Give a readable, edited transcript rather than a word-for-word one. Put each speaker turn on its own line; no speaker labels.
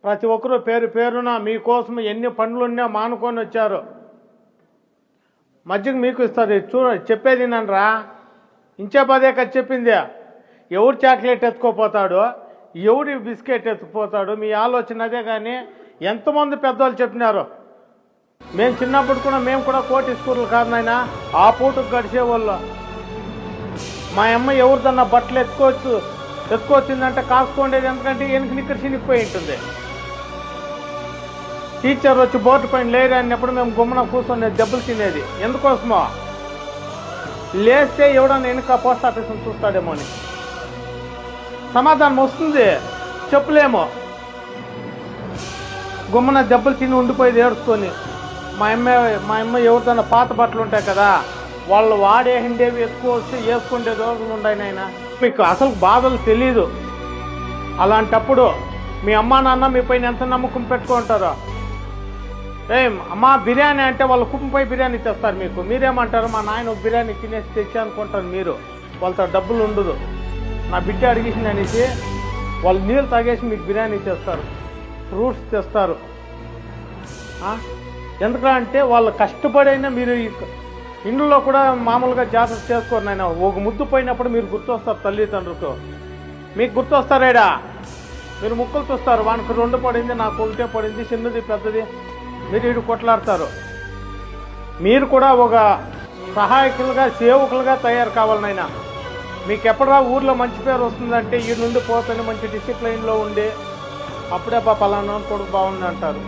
ప్రతి ఒక్కరూ పేరు పేరున మీకోసం ఎన్ని పనులున్నా మానుకొని వచ్చారు. మజ్జిగ మీకు ఇస్తుంది, చెప్పేది నన్రా. ఇంచే పదే కదా చెప్పింది. ఎవరు చాక్లెట్ ఎత్తుకోపోతాడు, ఎవరి బిస్కెట్ ఎత్తుకుపోతాడు, మీ ఆలోచన అదే. కానీ ఎంతమంది పెద్దవాళ్ళు చెప్పినారు. మేము చిన్నప్పుడు కూడా మేము కూడా కోటి స్కూర్లు కాదు నాయన, ఆ పూటకు గడిచేవాళ్ళు. మా అమ్మ ఎవరిదన్నా బట్టలు ఎత్తుకొచ్చిందంటే కాసుకోండేది, ఎందుకంటే వెనక నిక్కడి చినిగిపోయి ఉంటుంది. టీచర్ వచ్చి బోర్డు పైన లేరు అన్నప్పుడు మేము గుమ్మన కూర్చొని దెబ్బలు తినేది. ఎందుకోసమో లేస్తే ఎవడన్నా వెనుక పోస్ట్ ఆఫీస్ని చూస్తాడేమో అని. సమాధానం వస్తుంది, చెప్పలేమో. గుమ్మన దెబ్బలు తిని ఉండిపోయేది ఏడుచుకొని. మా అమ్మ ఎవరిదన్నా పాత బట్టలు ఉంటాయి కదా, వాళ్ళు వాడేసిండేవి ఎక్కువ వచ్చి వేసుకుంటే రోజులు ఉన్నాయి నాయన. మీకు అసలు బాధలు తెలీదు. అలాంటప్పుడు మీ అమ్మా నాన్న మీ పైన ఎంత నమ్మకం పెట్టుకుంటారో. అమ్మా బిర్యానీ అంటే వాళ్ళు కుప్పపై బిర్యానీ తెస్తారు మీకు. మీరేమంటారు, మా నాయన ఒక బిర్యానీ తినేసి తెచ్చి అనుకుంటారు మీరు. వాళ్ళతో డబ్బులు ఉండదు. నా బిడ్డ అడిగేసింది అనేసి వాళ్ళు నీళ్ళు తాగేసి మీకు బిర్యానీ తెస్తారు, ఫ్రూట్స్ తెస్తారు. ఎందుకంటే వాళ్ళు కష్టపడైనా మీరు ఇంట్లో కూడా మామూలుగా జాగ్రత్త చేసుకోరు నాయన. ఒక ముద్దు పోయినప్పుడు మీరు గుర్తొస్తారు తల్లిదండ్రులకు. మీకు గుర్తొస్తారేడా? మీరు ముక్కలు చూస్తారు, వానికి 2 పడింది, నాకు 1 పడింది, చిన్నది పెద్దది, మీరు ఇటు కొట్లాడతారు. మీరు కూడా ఒక సహాయకులుగా సేవకులుగా తయారు కావాలి నాయన. మీకు ఎప్పుడా ఊర్లో మంచి పేరు వస్తుందంటే ఈ నుండి పోతని మంచి డిసిప్లైన్లో ఉండి అప్పుడే పలానా కొడుకు బాగుంది అంటారు.